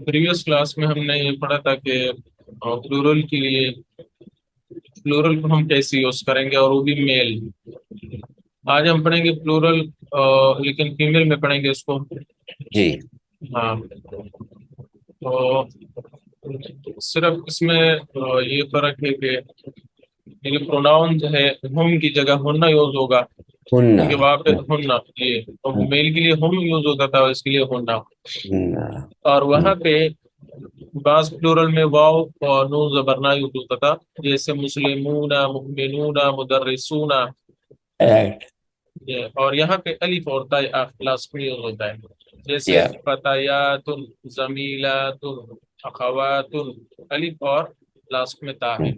Previous class میں ہم نے یہ پڑھا تھا کہ پلورل کے لیے پلورل کو ہم کیسے یوز کریں گے، اور وہ بھی میل. آج ہم پڑھیں گے پلورل، لیکن فیمیل میں پڑھیں گے اس کو. جی ہاں، تو صرف اس میں یہ فرق ہے کہ یہ پروناؤن جو ہے ہم کی جگہ ہونا یوز ہوگا، ہننا کیونکہ وہاں پہ ہونا یہ میل کے لیے ہم یوز ہوتا تھا، اس کے لیے ہونا. ہننا اور وہاں پہ بعض پلورل میں واو اور نون زبر نہ یوز ہوتا تھا، جیسے مسلمون، مؤمنون، مدرسون. ایٹ اور یہاں پہ الف اور تا لاسٹ میں یوز ہوتا ہے، جیسے یا فتیات، زمیلات، اخوات. الف اور لاسٹ میں تا ہے.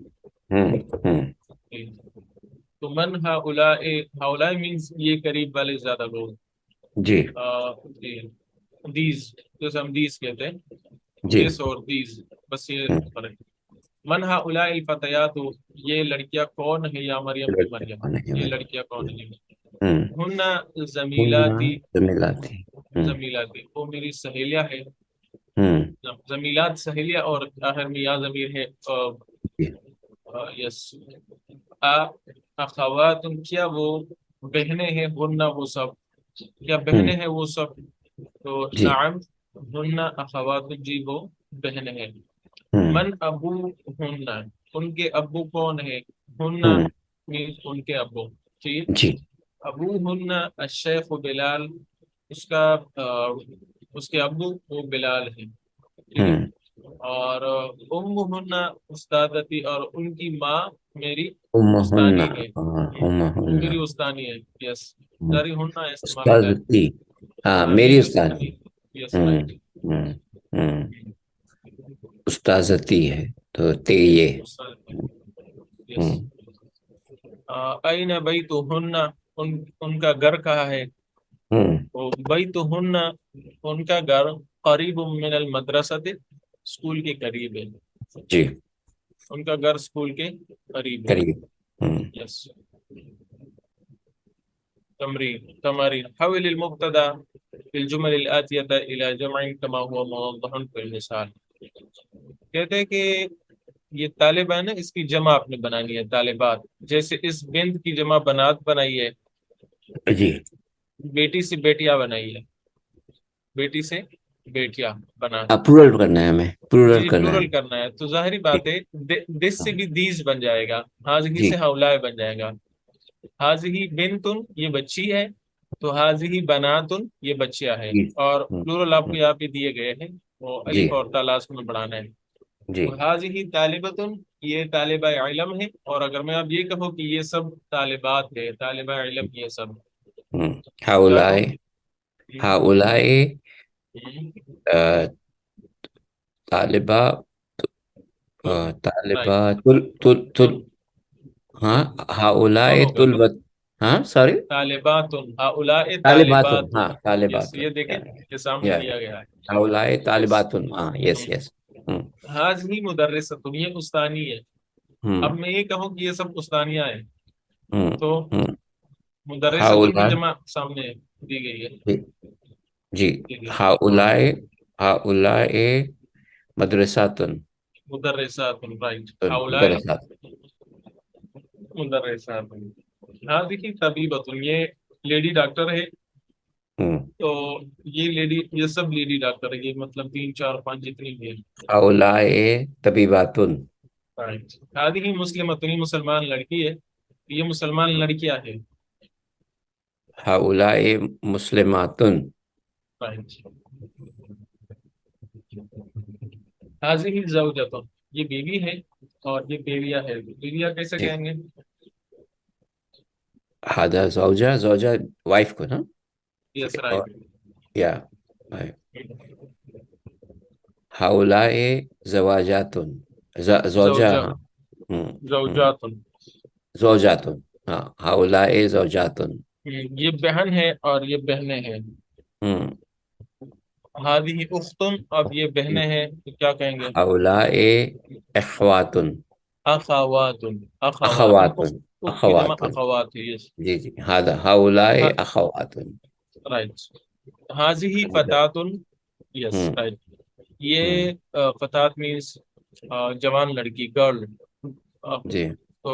تو من ہاؤلائی مینس یہ قریب والے زیادہ لوگ. جی دیز، جیسے ہم دیز کہتے ہیں، جی دس اور دیز، بس یہ فرق. من ہاؤلائی الفتیات، یہ لڑکیاں کون ہے، یا مریم کی مریم، یہ لڑکیاں کون ہیں. ہن زمیلاتی، زمیلاتی زمیلاتی وہ میری سہیلیاں ہے. زمیلات سہیلیاں، اور آخر میں یا ضمیر ہے. یس. اخوات، کیا وہ بہنیں ہیں، ہن وہ سب، کیا بہنیں ہیں وہ سب. تو جی نعم ہن اخوات، جی وہ بہنیں ہیں. من ابو ہن، ان کے ابو کون ہے. ہن means ان کے ابو. ٹھیک. جی ابو ہن الشیخ بلال، اس کا اس کے ابو وہ بلال ہیں. ٹھیک ہے. اور ام ہن استادتی، اور ان کی ماں میری امہن استانی ہے. وہ امہن میری استانی ہے. یس. ساری ہننا استعمال ہوتا استاذتی، ہے. ہاں ہاں میری میری استانی. استانی. Yes right. ہم، ہم، استاذتی ہے تو یہ یس. این بیتہن، ان کا گھر کہاں ہے. بیتہن، ان کا گھر قریب من المدرسۃ، اسکول کے قریب ہے. جی ان کا گھر اسکول کے قریب ہے. قریب یس. تمرین حول المبتدا في الجمل الآتية إلى جمع كما هو موضح في المثال. کہتے ہیں کہ یہ طالب ہے نا، اس کی جمع آپ نے بنانی ہے طالبات، جیسے اس بنت کی جمع بنات بنائی ہے، جی بیٹی سے بیٹیاں بنائی ہے، بیٹی سے بیٹیاں بنا. پلورل کرنا ہے، ہمیں پلورل جی کرنا ہے. پلورل کرنا ہے، تو ظاہری بات ہے دس سے بھی دیز بن جائے گا، حاضی جی سے ہولائے بن جائے گا. حاضی بنتن، یہ بچی ہے، تو حاضی بناتن، یہ بچیاں ہیں. جی اور پلورل آپ کو یہاں پہ دیے گئے ہیں، وہ جی الف اور تا لاسٹ میں بڑھانا ہے. جی حاضی طالبتن، یہ طالبہ علم ہے. اور اگر میں اب یہ کہوں کہ یہ سب طالبات ہے، طالبہ علم یہ سب، کیا ہاؤلائے کہوں. ہاؤلائے طالبہ طالبہ رائٹ. تل تل تل تن، ہاں تو ہاؤلائے ہوگا طلبت، ہاں سوری طالباتن، ہؤلاء طالباتن، طالباتن. ہاں یس، طالباتن یہ دیکھیں یہ سامنے یا دیا گیا ہے. ہاؤلائے یس. طالباتن، ہاں یس یس. حاضی مدرستن، یہ استانی ہے. اب میں یہ کہوں کہ یہ سب استانیاں ہیں، تو مدرستن کی ہاؤلائے جمع سامنے دی گئی ہے. جی ٹھیک ہے. ہاں. ہاؤلائے ہاؤلائے مدرساتن مدرساتن، رائٹ. ہؤلاء مدرسات. مدرساتن. حاضی طبیبتن، یہ لیڈی ڈاکٹر ہے. تو یہ لیڈی، یہ سب لیڈی ڈاکٹر ہے، یہ مطلب 3 4 5 جتنی بھی ہے. ہاؤلائے طبیباتن. ہی مسلمتن، یہ مسلمان لڑکی ہے، یہ مسلمان لڑکیاں ہیں. ہاؤلائے مسلماتن. حاضی زوجتن، یہ بیوی ہے، اور یہ بیویاں ہے. بیویاں کیسے جی کہیں گے. ہادہ زوجہ زوجہ وائف کو نا. یس اور رائٹ. یا ہاؤلائے زواجاتن زوجہ، زوجہ، ہاں زوجاتن. زوجاتن، ہاں ہاؤلائے زوجاتن. یہ بہن ہے اور یہ بہنیں ہیں. ہادی اختن، اب یہ بہنیں ہیں تو کیا کہیں گے. ہاؤلائے اخواتن. اخواتن، اخواتن اخواتن اخت کی جمع اخواتن اخوات ہے. یس. جی جی ہاؤلائے اخواتن. رائٹ. حاضی فتاتن. یس ہوں رائٹ. یہ فتات مینس جوان لڑکی، گرل. جی تو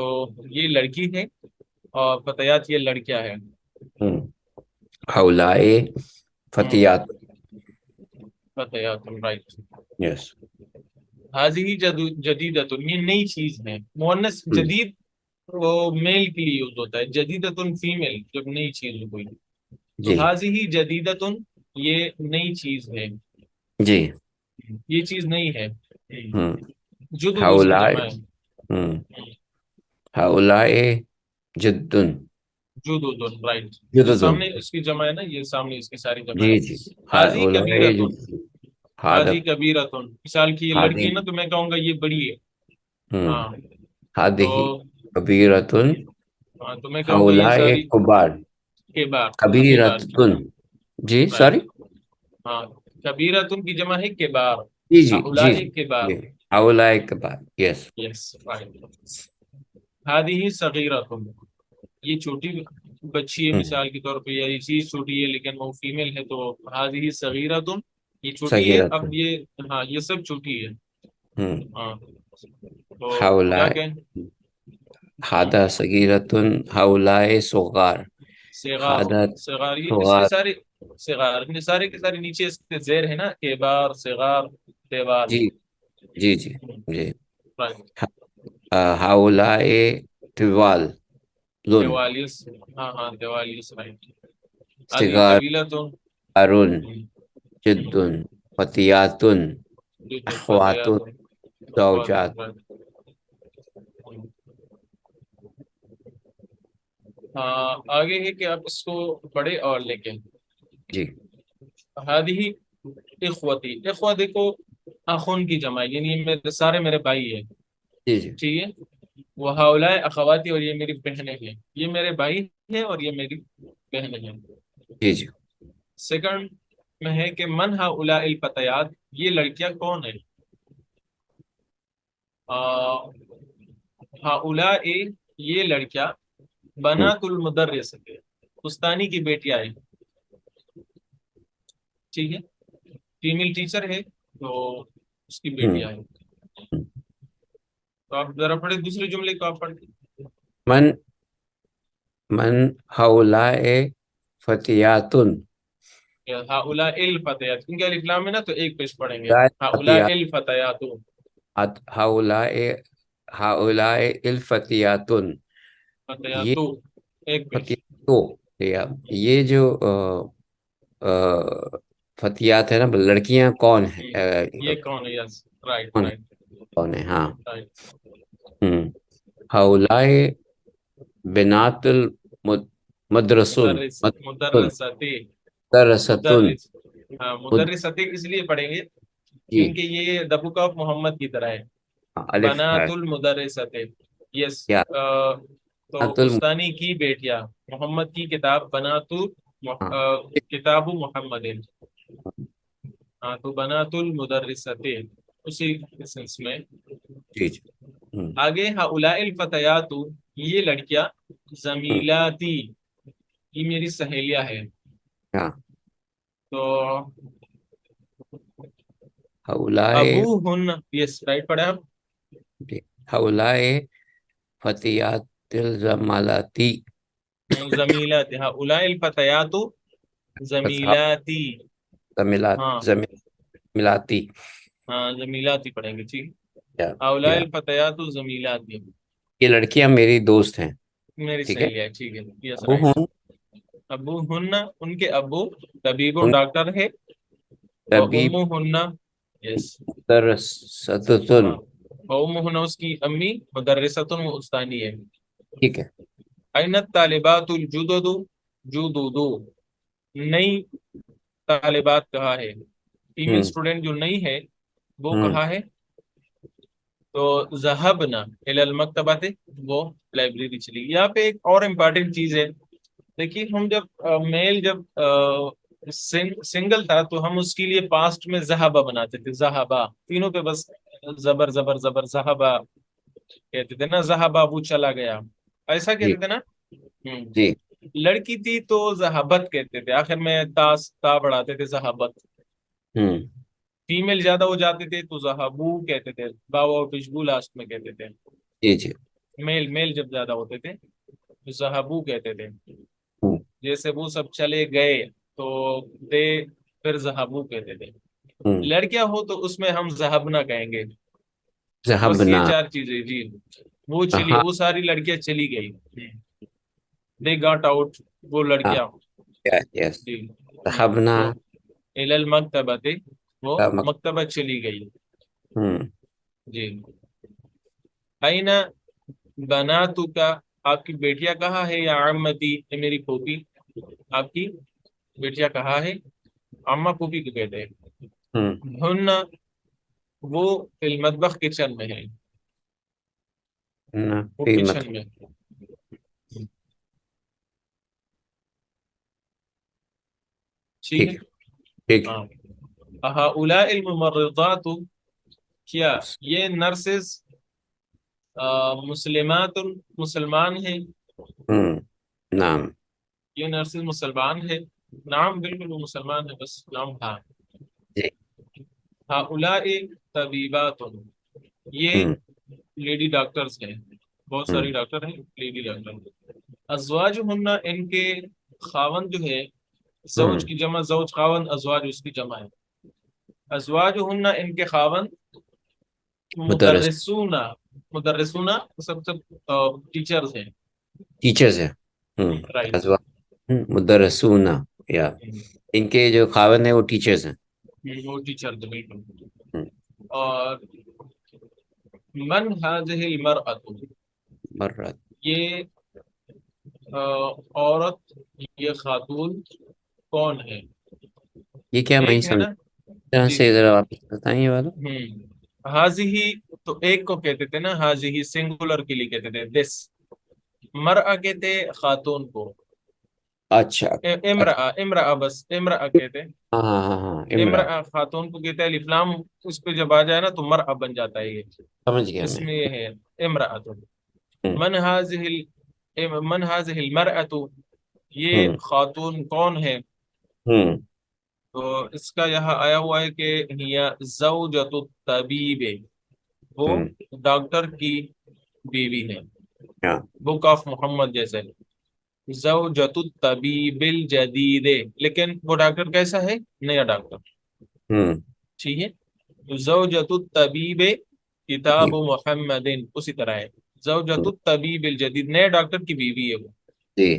یہ لڑکی ہے اور فتیات یہ لڑکیاں ہیں. ہاؤلائے فتیات. فتیات رائٹ. یس. حاضی جدیدت یہ نئی چیز ہے. مؤنث جدید وہ میل کے لیے یوز ہوتا ہے، جدیدت فیمیل جب نئی چیز ہو کوئی. تو جی حاضی جدیدت یہ نئی چیز ہے، جی. یہ چیز نئی ہے. جدد اس کی ہاؤلائے جمع ہے. ہاؤلائے جدن. جدد رائٹ. یہ جددن. سامنے اس کی جمع ہے نا، یہ سامنے اس کی ساری جمع جی ہے. جی. حاضی ہاؤلائے کبیرتن. جدن. حاضی ہادب. کبیرتن مثال کی یہ لڑکی ہادی. ہے نا، تو میں کہوں گا یہ بڑی ہے. ہاں تو ہادی کبیرتن. ہاں تو میں کہوں گا یہ ہاؤلائے ساری کبار. کے بار. کبیرتن. جی رائٹ. سوری. ہاں کبیرتن کی جمع ہے کے بار. جی جی جی ہؤلاء کے بار. جی. ہاؤلائے کبار. یس. Yes right. ہذه صغیرتن یہ چھوٹی بچی ہے مثال کے طور پہ، یا یہ چیز چھوٹی ہے لیکن وہ فیمیل ہے، تو هذه صغیرتن یہ چھوٹی ہے. اب صغیرتن. یہ ہاں یہ سب چھوٹی ہے. ہاں تو کیا ہاؤلائے. کہیں. ہادہ صغیرتن ہاؤلائے صغار. صغار. ہادہ صغار یہ اس کے صغار. سارے صغار سارے کے سارے نیچے اس کے زیر ہے نا، کبار صغار دیوال. جی جی جی جی. رائٹ. ہاؤلائے طوال لن. دیوالیس. ہاں ہاں دیوالیس رائٹ. آدھی صغار قبیلہ تو جدن فتیاتن اخواتن زوجات. ہاں آگے ہے کہ آپ اس کو پڑھے اور لے کے. جی ہادی اخوتی. اخوہ دیکھو اخون کی جمع ہے، یعنی میرے سارے میرے بھائی ہیں. جی جی ٹھیک ہے. وہ ہؤلاء اخواتی اور یہ میری بہنیں ہیں. یہ میرے بھائی ہیں اور یہ میری بہنیں ہیں. جی جی. سیکنڈ میں ہے کہ من ہؤلاء الفتیات یہ لڑکیاں کون ہیں. ہؤلاء یہ لڑکیاں بنات المدرس استانی کی بیٹیاں ہیں. ٹھیک ہے. فیمیل ٹیچر ہے تو اس کی بیٹیاں ہیں. تو آپ ذرا پڑھے دوسرے جملے کو آپ پڑھ. من من ہؤلاء فتیاتن. ہؤلاء الفتیات کیونکہ الف لام ہے نا، تو ایک پیش پڑھیں گے. ہؤلاء فتیات. الفتیات. ہؤلاء ہؤلاء الفتیاتن. یہ فتیات ایک پیش. فتیاتو. یہ جو فتیات ہے نا، لڑکیاں کون ہیں؟ یہ کون ہے. یس رائٹ کون رائٹ کون ہے؟ ہاں. رائٹ. ہؤلاء بنات المدرسن. مدرس مدرستی. مدرستن. مدرس ہاں مدرستی اس لیے پڑھیں گے جی. کیونکہ یہ the book of محمد کی طرح ہے. الف ہے. بنات المدرستے. یس. یا تو بنات الم. استانی کی بیٹیاں. محمد کی کتاب بنات ہاں. کتاب محمد. ہاں تو بنات المدرستے اسی سنس میں. جی جی. آگے ہؤلاء الفتیات یہ لڑکیاں زمیلاتی یہ میری سہیلیاں ہیں. ہاں. تو ہؤلاء. ابو ہن. یس رائٹ پڑھے آپ. ہؤلاء فتیات الزمالاتی. زمیلات. ہؤلاء الفتیات زمیلاتی. ہاں زمیلاتی. ہاں زمیلاتی پڑھیں گے. ٹھیک. یا ہؤلاء یا. الفتیات زمیلاتی یہ لڑکیاں میری دوست ہیں. میری ٹھیک ہے. سہیلیاں. ٹھیک ہے. یس ابو رائٹ. ہن ابو ہن ان کے ابو طبیب ان ڈاکٹر ہے. اور طبیب ام ہن. یس. مدرستن. ام ہن اس کی امی مدرستن وہ استانی ہے. ٹھیک ہے. این الطالبات الجدد جدد نئی طالبات کہا ہے. فیمیل اسٹوڈنٹ جو نئی ہے وہ کہا ہے. تو ذهبنا الى المکتبۃ وہ لائبریری چلی. یہاں پہ ایک اور امپورٹنٹ چیز ہے. دیکھیے ہم جب میل جب سنگل تھا تو ہم اس کے لیے پاسٹ میں ذهب بناتے تھے. ذهب تینوں پہ بس زبر زبر زبر ذهب کہتے تھے نا. ذهب وہ چلا گیا ایسا جی کہتے تھے نا. جی. لڑکی تھی تو ذهبت کہتے تھے. آخر میں تا بڑھاتے تھے ذهبت. فیمیل زیادہ ہو جاتے تھے تو ذہبو کہتے تھے، باوا اور پشبو لاسٹ میں کہتے تھے. جی جی. میل جب زیادہ ہوتے تھے تو ذہبو کہتے تھے. ہوں، جیسے وہ سب چلے گئے تو دے پھر ذہبو کہتے تھے. ہوں. لڑکیاں ہو تو اس میں ہم ذہبنا کہیں گے. بس یہ ذهبنا. چار چیزیں جی. وہ چلی، ہاں. وہ ساری لڑکیاں چلی گئی. دے گاٹ آؤٹ، وہ ہاں. لڑکیاں. یس. جی. ذهبنا. تو الی المکتبہ، وہ مک- مکتبہ چلی گئی. ہوں. جی. این بناتو کا، آپ کی بیٹیاں کہاں ہے یا عمتی، یہ میری پھوپھی، آپ کی بیٹیاں کہاں ہے؟ عمہ پھوپھی کے بیٹے. ہوں. ہن، وہ فی المطبخ کچن میں ہے، نہ وہ فی مت. کچن میں. ٹھیک ٹھیک ہے. ہے. ٹھیک ہے. ہاں. ہؤلاء الممرضات، کیا یہ نرسز مسلمات، مسلمان ہیں؟ ہوں. نام. یہ نرسز مسلمان ہے؟ نام بالکل وہ مسلمان ہے، بس نام تھا. جی. ہؤلاء طبیبات، یہ ہوں. لیڈی ڈاکٹرز ہیں، بہت ہوں. ساری ڈاکٹر ہیں لیڈی ڈاکٹر. ازواج ہننا، ان کے خاون جو ہے، زوج ہوں. کی جمع زوج، خاون ازواج اس کی جمع ہے. ازواج ہننا، ان کے خاون. مدرس. مدرسون، مدرسون سب ٹیچرز ہیں. ٹیچرز ہیں. ہوں. رائٹ. ازوا. مدرسون. یا ان کے جو خاوند ہیں وہ ٹیچرز ہیں. وہ ٹیچر بالکل. ہوں. اور من هذه المرأة، مرد. یہ عورت، یہ خاتون کون ہے؟ یہ کیا میں ایک ہے نا. سمجھا جی سے جی. ذرا واپس بتائیں یہ والا. حاضی، تو ایک کو کہتے تھے نا، حاضی سنگولر کے لیے کہتے تھے دس. مرأة کہتے خاتون کو. اچھا. اچھا. امرأة بس، امرأة کہتے. ہاں ہاں ہاں ہاں. امرا. امرأة خاتون کو کہتے ہیں. الف لام اس پہ جب آ جائے نا تو مرأة بن جاتا ہے. یہ سمجھ گیا اس میں. میں یہ ہے امرأة. ہوں. من هذه المرأة، یہ ہوں. خاتون کون ہے؟ ہوں. تو اس کا یہاں آیا ہوا ہے کہ ہی زوجۃ الطبیب، وہ ہوں. ڈاکٹر کی بیوی ہے. ہاں. بک آف محمد جیسے. زوجۃ الطبیب الجدید، لیکن وہ ڈاکٹر کیسا ہے؟ نیا ڈاکٹر. ہوں. ٹھیک ہے. تو زوجۃ الطبیب جی. کتاب محمد، اسی طرح ہے. زوجۃ ہوں. الطبیب الجدید، نئے ڈاکٹر کی بیوی ہے وہ. جی.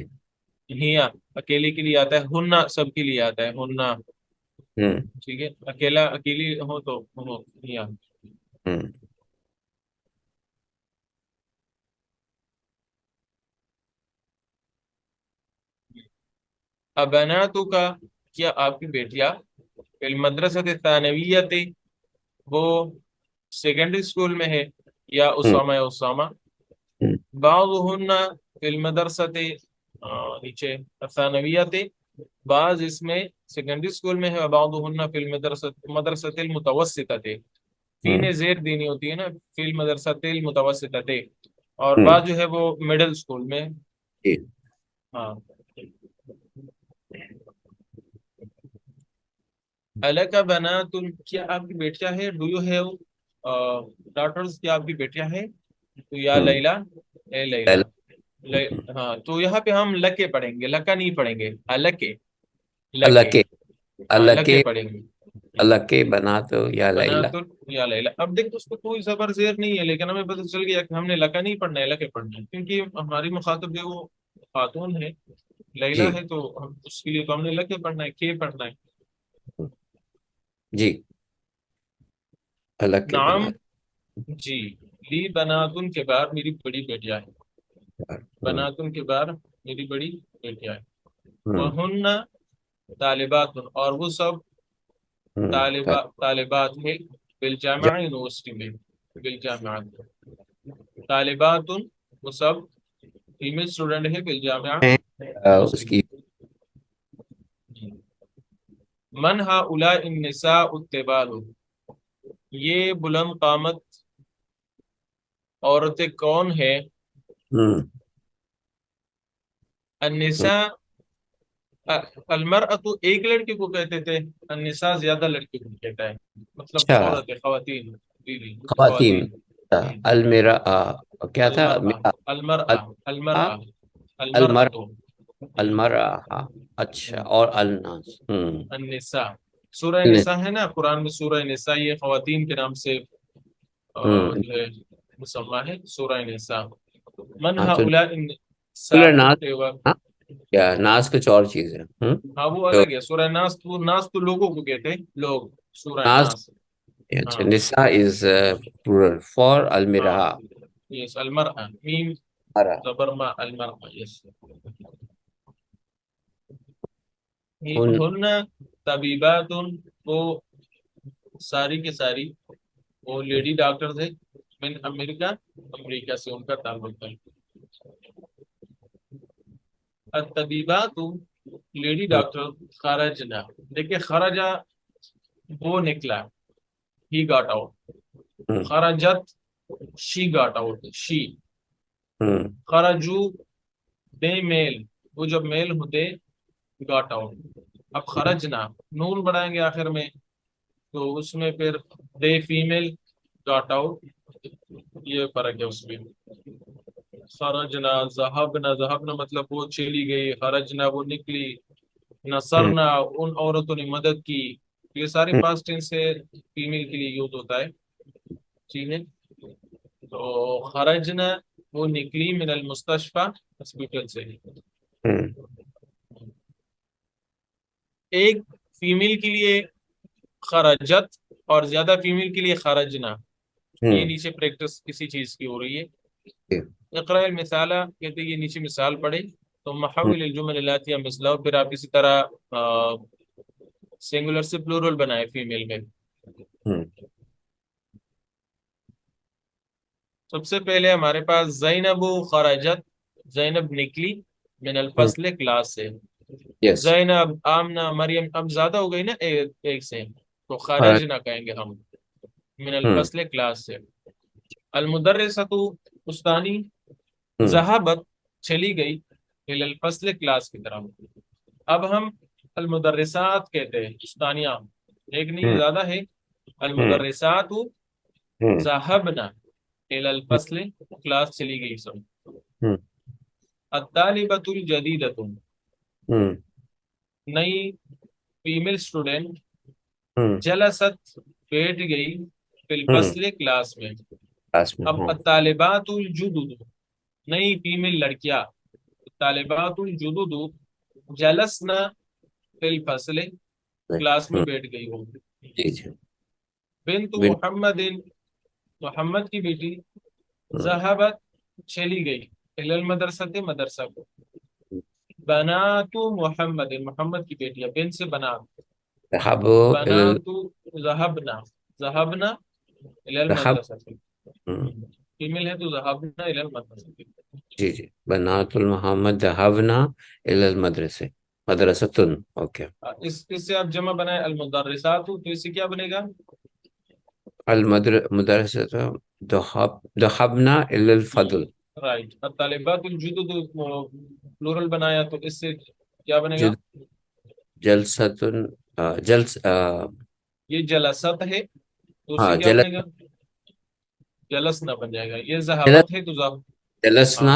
ہیا اکیلے کے لیے آتا ہے، ہننا سب کے لیے آتا ہے، ہننا. ہوں. ٹھیک ہے. اکیلا اکیلی ہو تو ہو ہیا. ہوں. ابناتو کا، کیا آپ کی بیٹیاں، فی المدرسۃ الثانویۃ، وہ سیکنڈری اسکول میں ہے، یا ہوں. اسامہ یا اسامہ. ہوں. بعضهن فی المدرسۃ، نیچے الثانویۃ، بعض اس میں سیکنڈری اسکول میں ہے. بعضهن فی المدرسۃ، مدرسۃ المتوسطۃ، فی ہوں. نے زیر دینی ہوتی ہے نا، فی المدرسۃ المتوسطۃ. اور ہوں. بعض جو ہے وہ مڈل اسکول میں. جی. ہاں. الک بنات، کیا آپ کی بیٹیاں ہے؟ ڈو یو ہیو ڈاٹرز، کیا آپ کی بیٹیاں ہیں؟ تو یا ہوں. لیلا، اے لیلا. پہلا. ہاں تو یہاں پہ ہم لکے پڑھیں گے، لکا نہیں پڑھیں گے. الکے، اللہ لکے. کے. ہاں اللہ کے. لکے پڑھیں گے. اللہ کے بنا تو یا لیلا. بنات یا لیلا. اب دیکھ اس کو کوئی زبر زیر نہیں ہے، لیکن ہمیں پتہ چل گیا کہ ہم نے لکا نہیں پڑھنا ہے، لکے پڑھنا ہے، کیونکہ ہماری مخاطب جو وہ خاتون ہے، جی. لیلا ہے، تو اس کے لیے تو ہم نے لکے پڑھنا ہے، کے پڑھنا ہے. جی. اللہ کے نعم. بنا. جی. لی بناتن کے بعد میری بڑی بیٹیاں ہیں. ہوں. بناتن کے بعد میری بڑی بیٹیاں ہیں. ہوں. وہن طالبات، اور وہ سب ہوں. طالبات ہیں، بالجامعہ یونیورسٹی میں، بالجامعہ. طالبات، وہ سب فیمیل اسٹوڈنٹ ہے، بالجامعہ اس یونیورسٹی کی. میں. من هؤلاء النساء الطبال، یہ بلند قامت عورتیں کون ہے؟ ہوں. النساء المرأة تو ایک لڑکی کو کہتے تھے، النساء زیادہ لڑکی کو کہتا ہے، مطلب اچھا عورتیں، خواتین. جی جی خواتین. خواتین. المرا کیا تھا؟ المرأة المرأة المرأة المر المرأة. المرأة. اچھا، اور الناس. النساء، سورہ نساء ہے نا قرآن میں، سورہ نساء یہ خواتین کے نام سے جو ہے مسمى ہے، سورہ نساء. من ہاں تو هؤلاء ناس. النساء. ہاں، کیا ناس کچھ اور چیز ہے. ہاں وہ تو الگ ہے، سورہ ناس تو لوگوں کو کہتے ہیں، لوگ، سورہ ناس. ناس. اچھا، ہاں نساء از plural for ہاں. المرأة. یس المرأة، میم مرأة. زبر ما، المرأة. یس. ان ہن طبیبات، وہ ساری کے ساری وہ لیڈی ڈاکٹر تھے، من امریکہ، امریکہ سے ان کا تعلق ہے. الطبیبات، لیڈی ڈاکٹر، خرجنا، دیکھیں خرجہ وہ نکلا، ہی گاٹ آؤٹ. خرجت، شی گاٹ آؤٹ، شی. خرجو، دے میل، وہ جب میل ہوتے گاٹ آؤٹ. اب خرجنا نون بڑھائیں گے آخر میں، تو اس میں پھر دے فیمیل گاٹ آؤٹ، یہ فرق ہے اس میں. خرجنا، ذہبنا، ذہبنا مطلب وہ چلی گئی، خرجنا وہ نکلی، نصرنا ان عورتوں نے مدد کی. یہ سارے پاسٹ ٹینس سے فیمیل کے لیے یوز ہوتا ہے. ٹھیک ہے، تو خرجنا وہ نکلی، من المستشفى، ہاسپٹل سے. ایک فیمیل کے لیے خرجت اور زیادہ فیمیل کے لیے خرجنا. یہ نیچے پریکٹس کسی چیز کی ہو رہی ہے. اقرأ المثال کہتے ہیں یہ نیچے مثال پڑھے، تو محول الجمل الاتیہ مثلہ، پھر آپ اسی طرح سنگولر سے پلورل بنائے فیمیل میں. سب سے پہلے ہمارے پاس زینب خرجت، زینب نکلی، من الفصل کلاس سے. زینب، آمنہ، مریم، اب زیادہ ہو گئی نا ایک سے، تو خرج نہ کہیں گے ہم، من الفصل کلاس سے. المدرسۃ استانی، ذہبت چلی گئی، الی الفصل کلاس کی طرف. اب ہم المدرسات کہتے ہیں، استانیہ ایک نہیں زیادہ ہے. المدرسات ذہبنا الی الفصل، کلاس چلی گئی سب. الطالبۃ الجدیدۃ، نئی فیمیل اسٹوڈنٹ، جلست بیٹھ گئی، فی الفصل کلاس میں. اب الطالبات الجدد، نئی فیمیل لڑکیاں، طالبات الجدد جلسنا فی الفصل، کلاس میں بیٹھ گئی ہوں. بنت محمد، محمد کی بیٹی، ذہبت چلی گئی، الی المدرسۃ، مدرسہ کو. بنات محمد، محمد کی بیٹیاں، بن سے بنات، بنات ذہبنا، ذہبنا الی المدرسہ، فیمیل ہے تو ذہبنا الی المدرسہ. جی جی، بنات المحمد ذهبنا الى المدرسة، مدرستن. اوکے. اس سے آپ جمع بنائیں المدرسات، تو اس سے کیا بنے گا؟ مدرسة ذهبنا الى الفضل. رائٹ. الطالبات الجدد پلورل بنایا، تو اس سے کیا بنے گا؟ جلستن، یہ جلست ہے تو اس سے ہاں کیا بنے گا؟ جلسنا بن جائے گا. یہ ذہبت ہے تو جلسنا،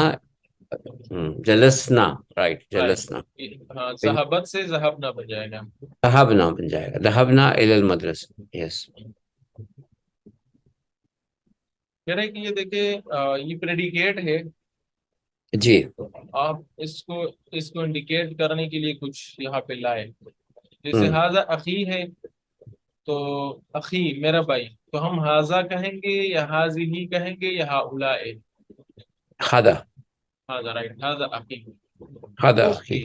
جلسنا، رائٹ، جلسنا. ہاں، ذہبت سے ذہبنا بن جائے گا. ذهبنا بن جائے گا، ذهبنا الى المدرسة. یس. کہہ رہے کہ یہ دیکھیں یہ پریڈیکیٹ ہے. جی. آپ اس کو انڈیکیٹ کرنے کے لیے کچھ یہاں پہ لائے، جیسے ہاذا اخی ہے، تو اخی میرا بھائی، تو ہم ہاذا کہیں گے یا ہاذی کہیں گے یا ہؤلاء؟ ہذا. ہاذا، رائٹ، ہاذا اخی. ہذا اخی. اختی،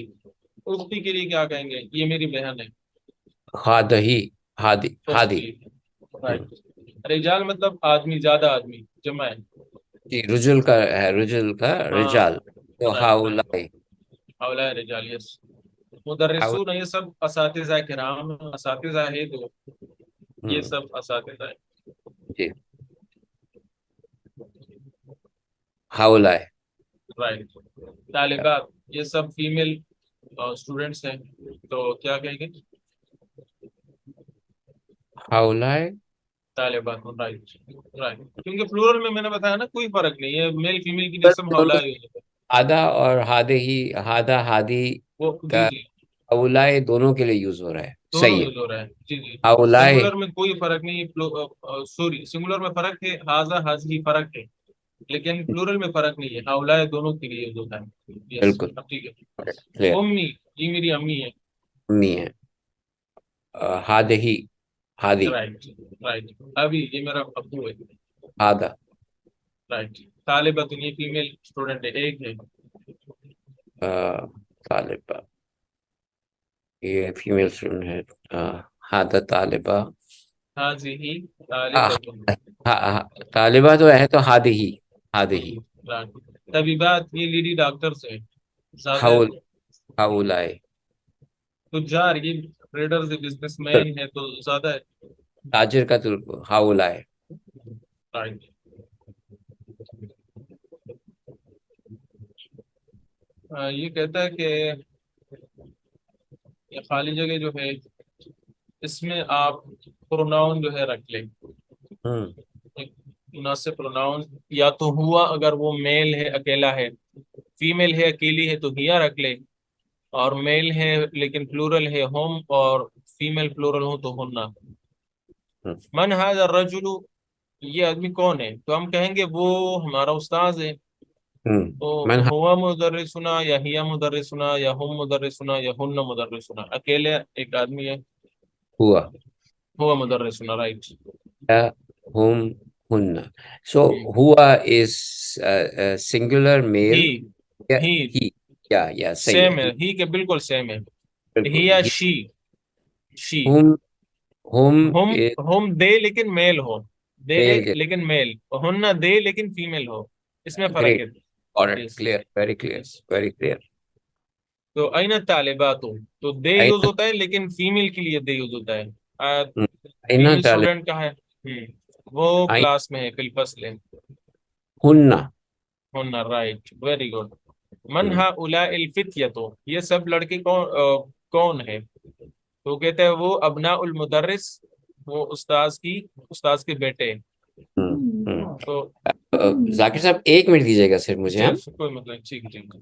اختی کے لیے کیا کہیں گے؟ یہ میری بہن ہے. ہادہی، ہادی، ہادی. اختی، رائٹ. رجال مطلب آدمی، زیادہ آدمی، جمع ہے. جی، رجل کا ہے، رجل کا ہاں، رجال، تو رائٹ رائٹ، ہاؤلائی. ہؤلاء رجال. یس. مدرسون، یہ سب اساتذہ کرام، اساتذہ ہے تو یہ سب اساتذہ ہے. جی، ہاؤلائی. رائٹ. طالبات، یہ سب فیمیل اسٹوڈینٹس ہیں، تو کیا کہیں گے؟ ہاؤلائے طالبات، رائٹ رائٹ، کیونکہ پلورل میں نے بتایا نا کوئی فرق نہیں ہے، میل فیمیل کی جسم دونوں ہاؤلا ہی ہوتا ہے۔ ہادہ اور ہادے ہی، ہادہ ہادی وہ جی کا جی، ہاؤلائے دونوں کے لیے یوز ہو رہا ہے. دونوں صحیح ہے. یوز ہو رہا ہے جی جی۔ ہاؤلائے سنگولر میں کوئی فرق نہیں، سوری سنگولر میں فرق ہے، ہاضا حاضی فرق ہے، لیکن پلورل میں فرق نہیں ہے، ہاؤلا دونوں کے لیے یوز ہوتا ہے۔ یس، بالکل اب ٹھیک ہے۔ کلیئر. امی، جی میری امی ہے۔ امی ہے. ہادے ہی، ہادی. رائٹ رائٹ، ابھی یہ میرا ابو ہے۔ ہادہ. رائٹ، طالبہ تو یہ فیمیل اسٹوڈنٹ ہے، ایک ہے۔ طالبہ، یہ فیمیل اسٹوڈنٹ ہے. ہادہ طالبہ. حاضی ہی آہ، طالبہ۔ طالبہ تو ہے تو ہادی ہی، ہادی ہی. رائٹ، طبیبات یہ لیڈی ڈاکٹرس ہیں زیادہ۔ ہاؤل، ہاؤلائے. تجار یہ ٹریڈرز بزنس مین ہے تو زیادہ ہے۔ تاجر کا تو ہاؤلائے. رائٹ، یہ کہتا ہے کہ یہ خالی جگہ جو ہے اس میں آپ پروناؤن جو ہے رکھ لیں، ہوں ایک مناسب پروناؤن، یا تو ہوا اگر وہ میل ہے اکیلا ہے، فیمیل ہے اکیلی ہے تو ہیا رکھ لے، اور میل ہے لیکن پلورل ہے ہوم، اور فیمیل پلورل ہو تو ہننا۔ ہوں من هذا الرجل، یہ آدمی کون ہے؟ تو ہم کہیں گے وہ ہمارا استاذ ہے، ہوں. تو من ہوا مدرسنا یا ہیا مدرسنا یا ہم مدرسنا یا ہن مدرسنا، اکیلے ایک آدمی ہے، ہوا ہوا مدرسنا، رائٹ۔ یا ہم ہن. سو ہوا از سنگولر ہی میل. ہی ہی، یا صحیح سیم ہے. ہے، ہی کے بالکل سیم ہے، بالکل ہیا ہی. شی، شی، ہم، ہم ہم، ہم دے لیکن میل ہو، دے میل کے. لیکن میل، ہننا دے لیکن فیمیل ہو، اس میں فرق گریٹ. ہے۔ Alright, yes clear, very clear, yes. Very clear. تو این طالبات، تو دے یوز ہوتا ہے لیکن فیمیل کے لیے دے یوز ہوتا ہے۔ اینا فیمیل طالب. اسٹوڈنٹ کا ہے، وہ کلاس میں ہے، فی الفصل ہے، ہننا. ہننا، رائٹ، ویری گڈ۔ من ہؤلاء الفتیۃ، یہ سب لڑکے کون ہے؟ تو کہتے ہیں وہ ابناء المدرس، وہ استاذ کے بیٹے۔ تو ذاکر صاحب ایک منٹ دیجیے گا صرف مجھے. جی ہاں کوئی مطلب، ٹھیک ٹھیک۔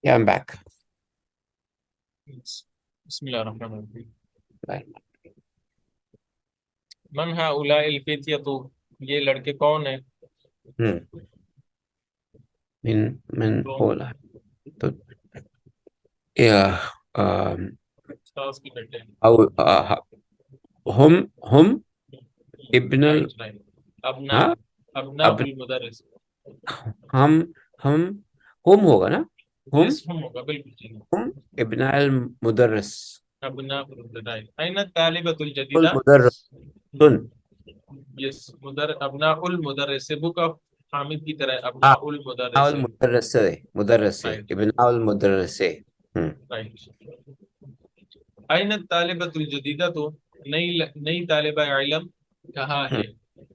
Yeah, I'm back. بسم الله الرحمن الرحيم. Right. من هؤلاء الفتية؟ یہ لڑکے کون ہیں؟ من ہولا تو استاذ کے بیٹے ہیں. او ہم ابن ال Right, right. ابنا ہاں ابنا اب المدرس. ہم ہوگا نا، ہم Yes, ہم ہوگا بالکل جی. ہم ابن المدرس ابنا المدرس. أين الطالبة الجديدة؟ المدرس Yes, ابنا المدرس. بک آف حامد کی طرح ابنا المدرس. مدرس Right, ابن المدرس. right. أين الطالبة الجديدة؟ تو نئی طالبہ علم کہاں ہے؟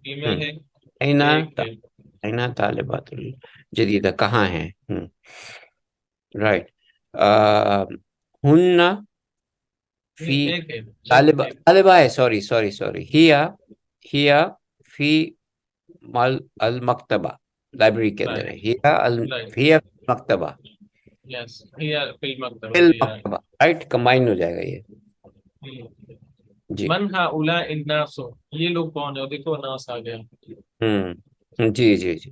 فیمیل ہے، ایک ہے. اینا طالبات الجدیدہ کہاں ہیں؟ رائٹ. ہن فی ایک ہے طالبہ ہے، سوری ہیا فی المکتبہ، لائبریری کے اندر ہے. ہیا المکتبہ، یس ہی فی المکتبہ. المکتبہ رائٹ، کمبائن ہو جائے گا یہ. جی من ہؤلاء الناس؟ یہ لوگ کون ہیں؟ دیکھو ناس آ گیا. جی جی جی.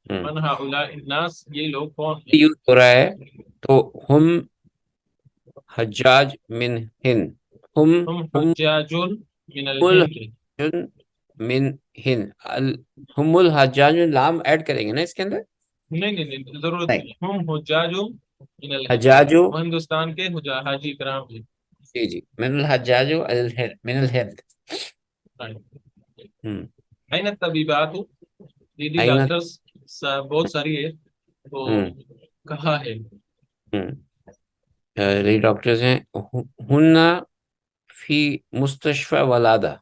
من ہؤلاء الناس؟ یہ لوگ کون ہیں؟ یوز ہو رہا ہے تو ہم حجاج من ہند، ہم ہم حجاج من الہند. الحجاج من ہند. ہم الحجاج لام ایڈ کریں گے نا اس کے اندر؟ نہیں ضرورت نہیں. ہم حجاج من الہند، حجاج، وہ ہندوستان کے حاجی کرام ہیں. جی من الحجاج من الہند. این الطبیبات؟ دیدی این ڈاکٹرز بہت ساری ہے تو کہاں ہے؟ ڈاکٹرز ہیں. ہن فی مستشفى ولادہ،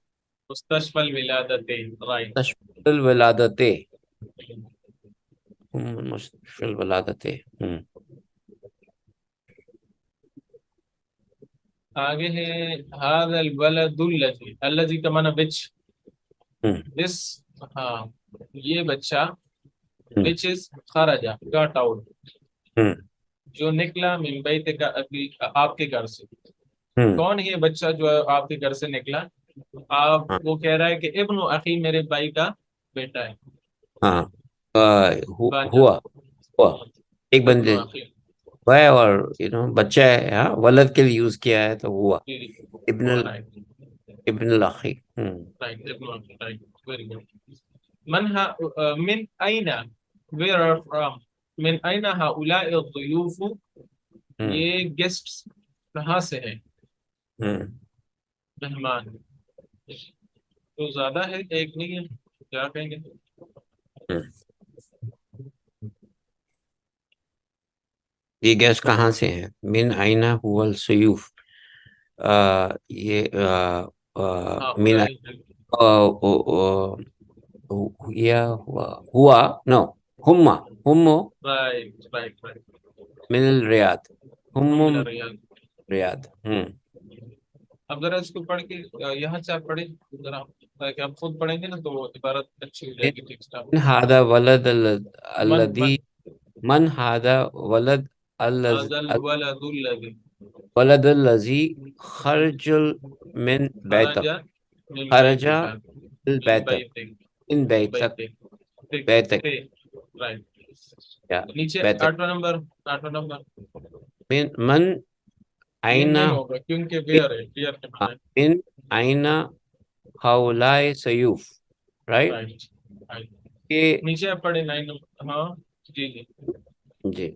مستشفى الولادت. رائٹ. مستشفى الولادت، مستشفى الولادت. آگے ہے هذا الولد الذي کا معنی which. this ہاں یہ بچہ which is خرجا got out جو نکلا من بیت کا آپ کے گھر سے. کون ہے بچہ جو آپ کے گھر سے نکلا؟ آپ وہ کہہ رہا ہے کہ ابن اخی میرے بھائی کا بیٹا ہے. ہاں بانجا. ہوا ایک ابن بندے اخی. ہے اور بچہ ہے. ہاں ولد کے لیے یوز کیا ہے تو ہوا ابن ابن الاخی. رائٹ ابن اخی. Right very good. من أين where are from من أين هؤلاء الضيوف؟ یہ گیسٹس کہاں سے ہیں؟ مہمان تو زیادہ ہے ایک نہیں ہے، کیا کہیں گے؟ یہ گیس کہاں سے ہیں؟ من أين هو السيوف. یہ من ہوا نو ہم رائٹ رائٹ رائٹ. من الریاض، ہم ریاض. ریاض. اب ذرا اس کو پڑھ کے یہاں سے آپ پڑھیں ذرا، تاکہ آپ خود پڑھیں گے نا تو عبارت اچھی ہو جائے گی. ٹیکسٹ آپ من هذا ولد الذي، من هذا ولد هذا الولد الذي ولد الذي خرج من خرج بيتك، من خرج بيتك من من بيتك، بيتك من بيتك، بيتك. رائٹ. یا نیچے بيتك. آٹھواں نمبر من من أين، نہیں ہوگا کیونکہ ویئر ہے، ویئر کے معنی. من أين هؤلاء سيوف، رائٹ. رائٹ. کہ نیچے آپ پڑھیں 9 نمبر. ہاں جی جی جی.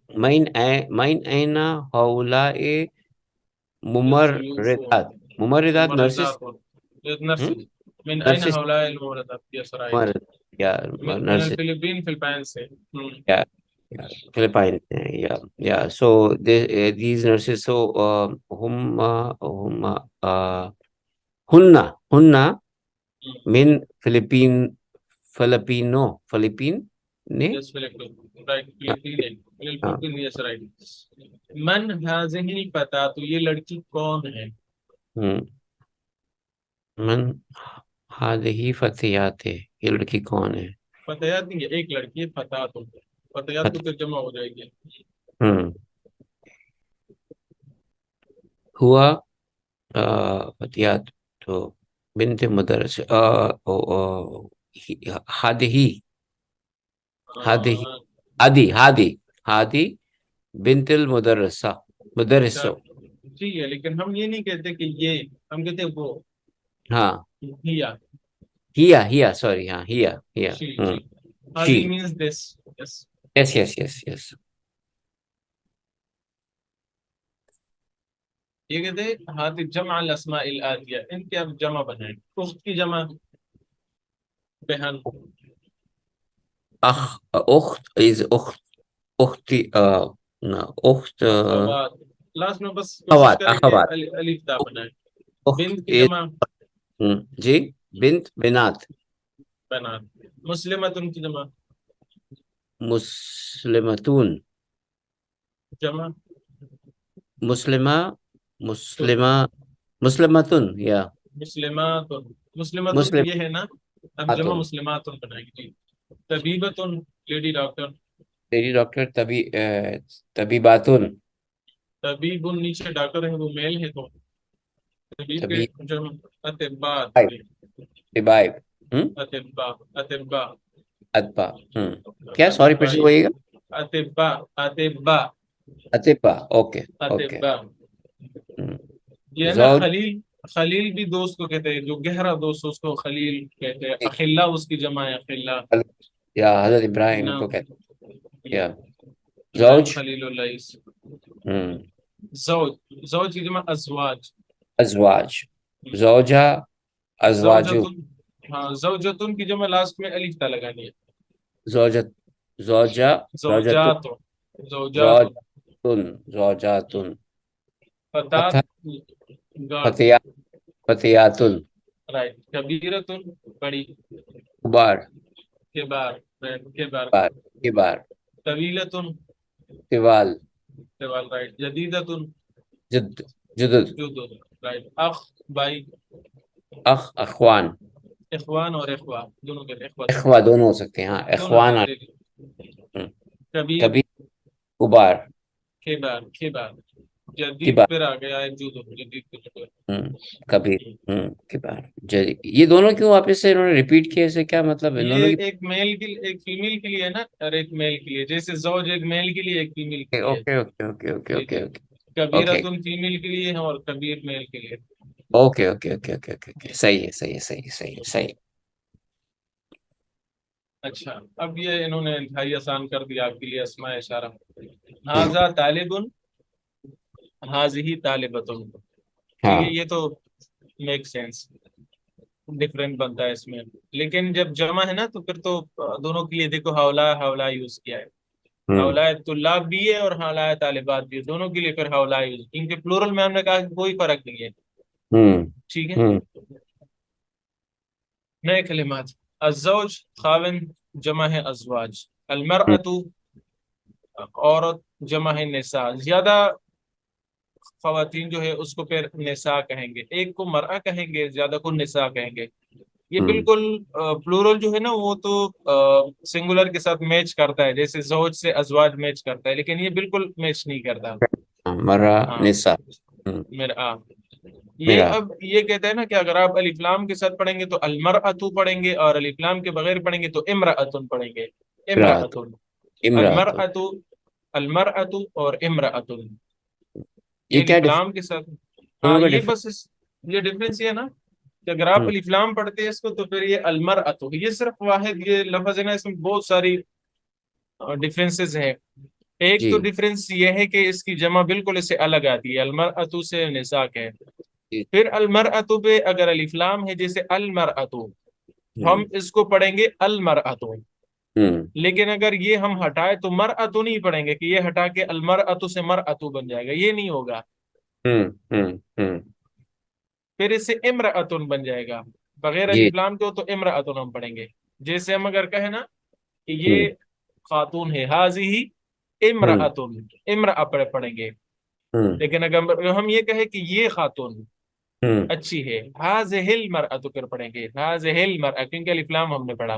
من أين هؤلاء ممرضات، ممرضات نرسز. نرسز. من أين نرسز هؤلاء الممرضات؟ يس رايت. ممرض یا من نرسز الفلبين فلبين سے. یا فلپائن. یا سو these nurses. So ہن من فلپین نے. Yes, Philippine. Right, Philippine. Philippine, yes, right. من هذه الفتاة؟ تو یہ لڑکی کون ہے؟ من هذه فتيات، یہ لڑکی کون ہے؟ فتيات نہیں ہے، ایک لڑکی ہے فتات، فتیات تو پھر جمع ہو جائے گی. ہوں ہوا فتیات تو بنت مدرس ہادی ہادی ہادی بنت المدرسہ اچھا مدرسہ. ٹھیک ہے، لیکن ہم یہ نہیں کہتے کہ یہ، ہم کہتے ہیں وہ ہاں ہیا. ہیا سوری ہاں ہیا شی ہوں شی شی. هذه means this. Yes. یس یس یس یس. یہ کہتے ہیں هذه جمع الاسماء الآتیہ، ان کے اب جمع بنائیں. اخت کی جمع بہن. اخت از اخت اختی اخت اخوات. لاسٹ میں بس کوشش اخوات کریں کہ اخوات الف تا بنائیں. اخت بنت کی جمع جی بنت بنات. بنات. مسلمۃ کی جمع مسلمتون جمع مسلمہ تن. مسلمہ مسلمتن یا مسلمات. مسلمۃ تو مسلم یہ ہے نا، اب جمع مسلمات بنائیں گے. طبیبۃ لیڈی ڈاکٹر. تیری ڈاکٹر طبیباتن طبیب نیچے ڈاکٹر ہے وہ میل ہے، تو طبیب کے طبیب جمع اطباء. طبائب اطباء اطباء ادبا. کیا سوری پھر سے اطباء بولیے گا. اطباء اطباء اطبا اوکے اوکے. اطباء. یہ ہے نا زوج خلیل. خلیل بھی دوست کو کہتے ہیں، جو گہرا دوست اس کو خلیل کہتے ہیں. اخلا اس کی جمع ہے اخلا. یا حضرت ابراہیم کو نعم. کہتے ہیں یا ابراہیم زوج. خلیل اللہ. ہم، زوج. زوج کی جمع ازواج. ازواج زوجہ ازواجو. زوجتن. ہاں زوجتن کی جمع لاسٹ میں الف تا لگانی ہے. زوجت زوجہ زوجتن زوجات. زوجات. زوجاتن زوجاتن. فتات. فتح گارل. فتیات فتیاتن. رائٹ. کبیرتن بڑی. کبار کبار. کبار. کبار کبار. طویلتن طوال طوال. رائٹ. جدیدتن جد جدد. جدد. رائٹ. اخ بھائی. اخوان اخوان اور اخوا دونوں کے اخوات اخوا دونوں ہو سکتے ہیں ہاں دونوں اخوان اور کہتے ہیں. کبیر. کبھی کبار کبار. کبار. جدید کبار. پھر آ گیا ہے جدد. جدید کے جگہ. کبیر کبار. جی یہ دونوں کیوں واپس سے انہوں نے ریپیٹ کیے، اسے کیا مطلب ان دونوں یہ کی. ایک میل کی ایک فیمیل کے لیے ہے نا، اور ایک میل کے لیے، جیسے زوج ایک میل کے لیے ایک فیمیل کے لیے. اوکے اوکے اوکے اوکے جی اوکے جی. اوکے اوکے کبیرتن فیمیل کے لیے ہے اور کبیر میل کے لیے. Okay okay okay okay okay. صحیح ہے صحیح ہے صحیح ہے صحیح ہے صحیح. اچھا اب یہ انہوں نے انتہائی آسان کر دیا آپ کے لیے اسماء اشارہ. ہاذا طالب، ہاذہ طالبۃ. ٹھیک ہاں ہے، یہ تو میک سینس، ڈفرینٹ بنتا ہے اس میں. لیکن جب جمع ہے نا تو پھر تو دونوں کے لیے دیکھو ہاؤلا ہاؤلا یوز کیا ہے. ہاؤلا طلاب بھی ہے اور ہاؤلا طالبات بھی ہے، دونوں کے لیے پھر ہاؤلا یوز، کیونکہ پلورل میں ہم نے کہا کہ کوئی فرق نہیں ہے. ٹھیک ہے. نئے کلمات. الزوج خاوند جمع ہے ازواج. المرأة عورت جمع ہے نساء. زیادہ خواتین جو ہے اس کو پھر نساء کہیں گے، ایک کو مرأة کہیں گے، زیادہ کو نساء کہیں گے. یہ بالکل پلورل جو ہے نا وہ تو سنگولر کے ساتھ میچ کرتا ہے، جیسے زوج سے ازواج میچ کرتا ہے، لیکن یہ بالکل میچ نہیں کرتا. مرا ہاں نسا مرآ. یہ میرا. اب یہ کہتا ہے نا کہ اگر آپ الف لام کے ساتھ پڑھیں گے تو المرأۃ پڑھیں گے، اور الف لام کے بغیر پڑھیں گے تو امرأۃ پڑھیں گے. امرات امرأۃ. امرات. المرأۃ. المرأۃ اور امرأۃ. یہ یہ کیا الف لام کے ساتھ. ہاں دونوں کا یہ ڈفرنس. بس یہ ڈفرینس یہ ہے نا کہ اگر آپ الف لام پڑھتے ہیں اس کو تو پھر یہ المرأۃ. یہ صرف واحد یہ لفظ ہے نا، اس میں بہت ساری ڈفرینسز ہیں. ایک جی تو ڈفرینس یہ ہے کہ اس کی جمع بالکل اس سے الگ آتی ہے، المرأۃ سے نساء ہے. جی. پھر المرأۃ پہ اگر الف لام ہے جیسے المرأۃ، ہم اس کو پڑھیں گے المرأۃ. لیکن اگر یہ ہم ہٹائے تو مرأۃ نہیں پڑھیں گے کہ یہ ہٹا کے المرأۃ سے مرأۃ بن جائے گا، یہ نہیں ہوگا. پھر اس سے امرأۃ بن جائے گا، بغیر جی. الف لام کے ہو تو امرأۃ ہم پڑھیں گے. جیسے ہم اگر کہیں نا کہ یہ خاتون ہے، ہاذہ امرأۃ، امرأۃ پڑھیں گے. لیکن اگر ہم یہ کہیں کہ یہ خاتون اچھی ہے، ہاذہ المرأۃ پھر پڑھیں گے، ہاذہ المرأۃ، کیونکہ الف لام ہم نے پڑھا.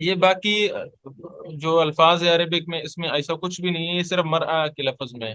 یہ باقی جو الفاظ ہے عربک میں، اس میں ایسا کچھ بھی نہیں ہے، یہ صرف مر'a کے لفظ میں ہے،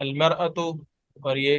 المرأة اور یہ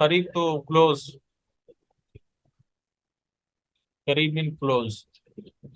قریب تو کلوز، قریب من کلوز.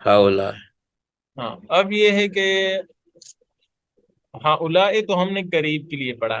هؤلاء ہاں اب یہ ہے کہ ہاں اولائے تو ہم نے قریب کے لیے پڑھا،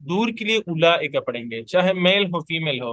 دور کے لیے اولائے کا پڑھیں گے، چاہے میل ہو فیمیل ہو،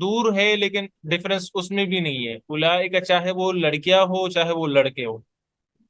دور ہے لیکن ڈیفرنس اس میں بھی نہیں ہے، اولائے کا چاہے وہ لڑکیاں ہو چاہے وہ لڑکے ہو،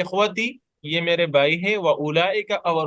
اخوتی، یہ میرے بھائی ہیں، و اولائے کا اور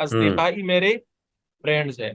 اصدقائی میرے فرینڈز ہیں.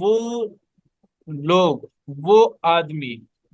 وہ لوگ، وہ آدمی،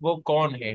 وہ کون ہیں؟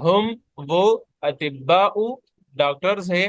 ہم وہ اطباء ڈاکٹرز ہیں،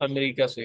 امریکہ سے.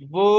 وہ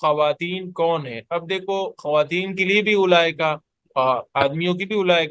خواتین کون ہیں؟ اب دیکھو خواتین کے لیے بھی اولئک، آدمیوں کی بھی اولئک،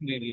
جی جی،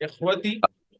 اخوتی،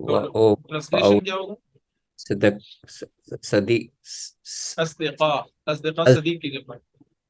تو أو ٹرانسلیشن کیا ہوگا؟ صدق صدی اصدقاء، اصدقاء صدیق کی جمع.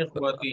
اخوتی،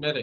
میرے،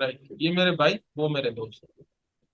رائٹ، یہ میرے بھائی وہ میرے دوست.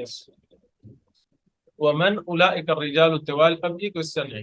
یس. ومن اولئک الرجال طوال، اب یہ کوشچن ہے،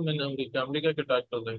من امریکہ، امریکہ کے ڈاکٹر ہیں.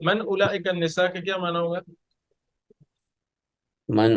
من اولئک النساء کا کیا معنی ہوگا؟ من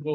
وہ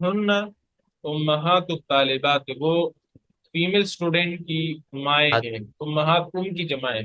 ہن امہات الطالبات، وہ فیمیل اسٹوڈنٹ کی مائیں ہیں، امہات ام کی جمع ہے.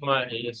مائیں ہے، یس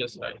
یس رائٹ.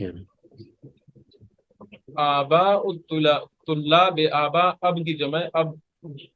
yeah. آباء طلاب، آباء اب کی جمع ہے، اب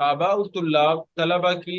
آباء الطلاب، طلبہ کی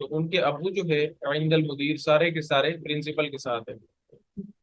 تو ان کے ابو جو ہے عند المدیر، سارے کے سارے پرنسپل کے ساتھ ہے.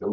چلو.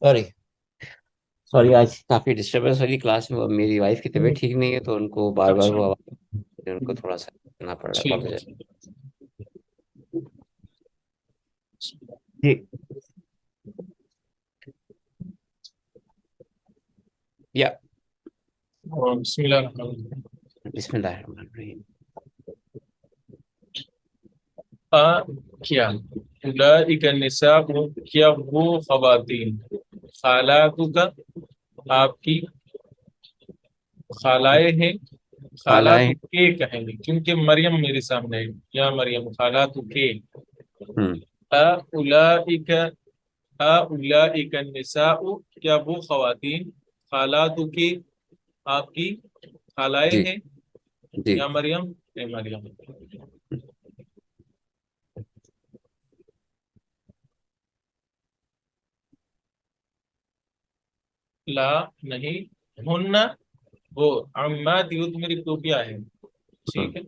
سوری سوری، آج کافی ڈسٹربنس والی کلاس میں میری وائف کی طبیعت ٹھیک نہیں ہے، تو ان کو بار بار اچھا وہ آواز ان کو تھوڑا سا کرنا پڑ رہا ہے ٹھیک بہت ہے زیادہ. جی یا بسم اللہ الرحمن الرحیم. بسم اللہ الرحمن الرحیم. کیا اولئک النساء، کیا وہ خواتین، خالاتو کا، آپ کی خالائے ہیں، خالاتو خالائیں. کے کہیں گے کیونکہ مریم میرے سامنے ہے. یا مریم خالاتو کے. ہوں اولئک اولئک النساء، کیا وہ خواتین، خالاتو کی، آپ کی خالائے جی ہیں. جی. یا مریم، اے مریم. لا نہیں، ہن وہ عمات، یہ تو میری ٹوپیاں ہے. ٹھیک ہے،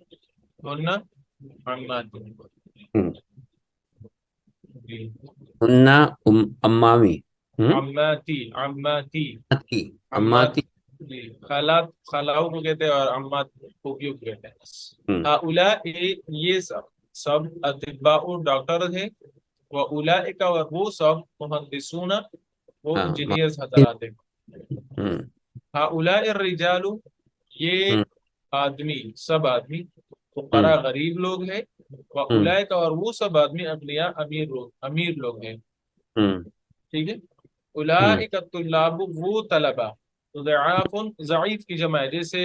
ہن عمات. ہوں. جی ہننا امامی. عماتی، عماتی، اماتی. عمات. اماتی. جی خالات، خالاؤں کو کہتے ہیں، اور عمات پھوپھیوں کو کہتے ہیں. ہوں ہؤلاء، یہ سب اطباء ڈاکٹر ہیں. واولئک، اور وہ سب مہندسون، وہ ہاں. انجینئرز حضرات ہیں. ہوں ہؤلاء الرجال، یہ ہوں آدمی، سب آدمی ہوں فقراء غریب لوگ ہیں. ہوں واولئک، اور وہ سب آدمی اغنیاء امیر لوگ ہیں. ہوں ٹھیک ہے. ہوں اولئک الطلاب، وہ طلبا. ضعاف، ضعیف کی جمع ہے، جیسے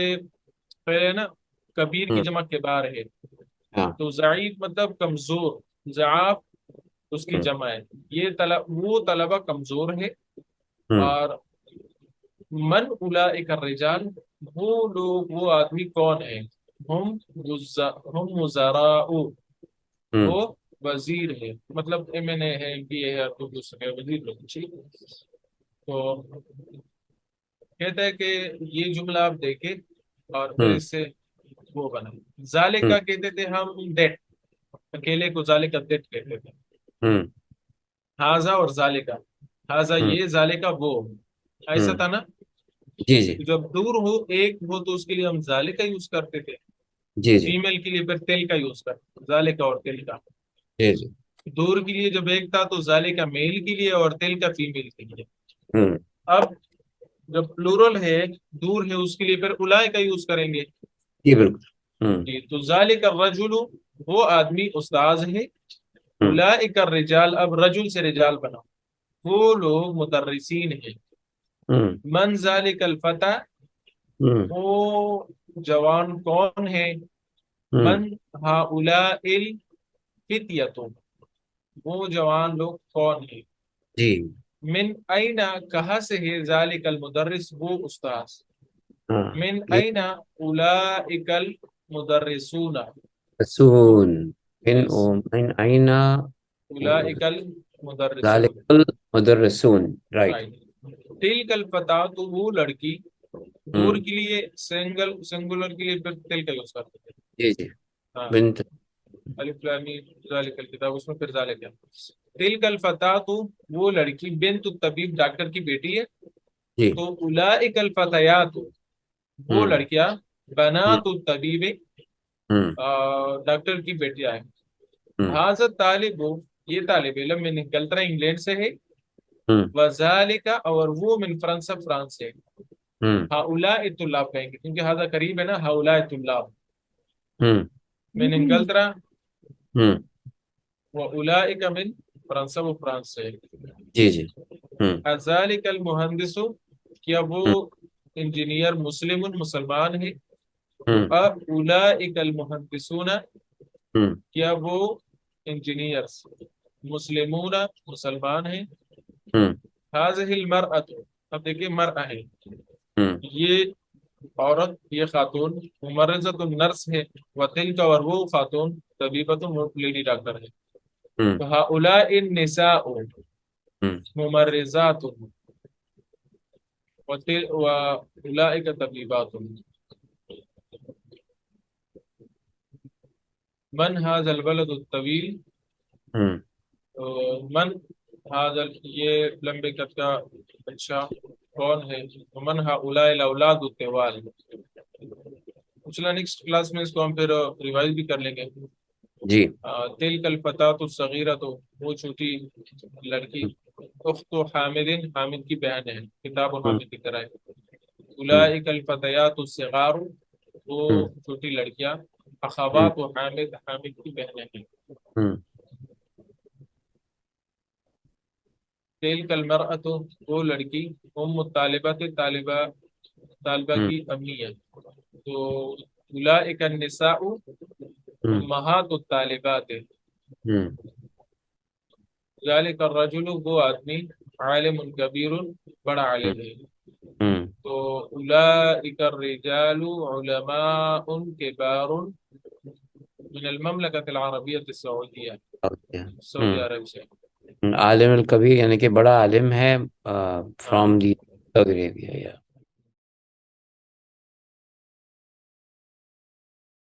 پہلے نا کبیر کی ہوں. جمع کبار ہے، ہاں. تو ضعیف مطلب کمزور، ضعاف اس کی ہوں جمع ہے. یہ وہ طلبہ کمزور ہے. ہوں اور من اولئک الرجال، وہ لوگ، وہ آدمی کون ہیں؟ ہم وزراء، ہوں وہ وزیر ہے، مطلب ایم این اے ہے، ایم پی اے ہے، تو دوسرے وزیر لوگ. ٹھیک ہے. تو کہتا ہے کہ یہ جملہ آپ دیکھیں اور پھر ہوں اس سے وہ بنا. ذالکا کہتے تھے ہم دیٹ، اکیلے کو ذالکا دیٹ کہتے تھے. ہوں ہاذا اور ذالکا، ہاذا ہوں یہ، ذالکا وہ. ایسا ہوں. تھا نا. جی جی جب دور ہو، ایک ہو، تو اس کے لیے ہم ذالکا یوز کرتے تھے. جی جی فیمیل کے لیے پھر تل کا یوز کرتے، ذالکا اور تل کا. جی جی. دور کے لیے جب ایک تھا تو ذالکا میل کے لیے اور تل کا فیمیل کے لیے. ہوں اب جب پلورل ہے، دور ہے، اس کے لیے پھر اولئک کا یوز کریں گے. جی بالکل. ہوں جی تو ذالک الرجل، وہ آدمی استاذ ہے. ہوں اولئک الرجال، اب رجل سے رجال بنا، وہ لوگ مدرسین ہیں. ہوں من ذالک الفتى، ہوں وہ جوان کون ہے؟ ہوں. من ہؤلاء الفتية، وہ جوان لوگ کون ہیں؟ جی. من اینا، کہاں سے ہے؟ ذالک المدرس، وہ استاذ. ہاں. من یہ اینا اولئک المدرسون. رسول. یس، من أين اولئک المدرسون. ذلك المدرسون. رائٹ. رائٹ. تلک الفتاة، تو وہ لڑکی. دور ہوں. کے لیے سنگولر کے لیے پھر تل کا یوز کرتے تھے. جی جی. ہاں، بنت. الف لام میم ذالک الکتاب، اس میں پھر ذالک ہے. تلک الفتاة، وہ لڑکی، بنت الطبیب، ڈاکٹر کی بیٹی ہے. جی. تو اولئک الفتیات، وہ ہوں لڑکیاں، ہوں بنات الطبیب، ہوں ڈاکٹر کی بیٹیاں ہیں. ہوں حاضر طالب، یہ طالب علم میں نکلتا ہے انگلینڈ سے ہے. ہوں وذالک، اور وہ من فرانس، فرانس سے. ہوں ہؤلاء طلاب کہیں گے کیونکہ ہذا قریب ہے نا، ہؤلاء طلاب ہوں من انگلترا. ہوں. واولئک من فرانس، وہ فرانس سے. جی جی. ہوں ذالک المہندس، کیا وہ ہوں انجینئر، مسلم، مسلمان ہے. تو ہوں اولئک المہندسون، ہوں کیا وہ انجینئرز مسلمون، مسلمان ہیں. ہوں هذه المرأة، اب دیکھیے مرأة ہے، ہوں یہ عورت، یہ خاتون. ممرضۃ، نرس ہے. وتلک، اور وہ خاتون، طبیبۃ، لیڈی ڈاکٹر ہے. ہوں تو ہؤلاء النساء ہوں. ممرضات، واولئک طبیبات. من هذا البلد الطویل، ہوں. من هذا یہ لمبے قد کا بچہ کون ہے؟ ومن هؤلاء الاولاد الطوال. پچھلا نیکسٹ کلاس میں اس کو ہم پھر ریوائز بھی کر لیں گے. جی. تلک الفتاة الصغیرۃ، وہ چھوٹی لڑکی. اخت حامد، حامد کی بہن ہے، کتاب حامد کی طرح ہے. اولئک الفتیات الصغار، وہ چھوٹی لڑکیاں. اخوات حامد، حامد کی بہنیں ہیں. تلک المرأۃ، وہ لڑکی. ام الطالبات، طالبہ کی امی ہے. تو اولئک النساء امہات الطالبات. ذالک الرجل، وہ آدمی. عالم کبیر، بڑا عالم ہے. تو اولئک الرجال علماء کبار من المملکۃ العربیۃ السعودیہ، سعودی عرب سے. عالم الکبیر یعنی کہ بڑا عالم ہے فرام دی سعودی عربیہ.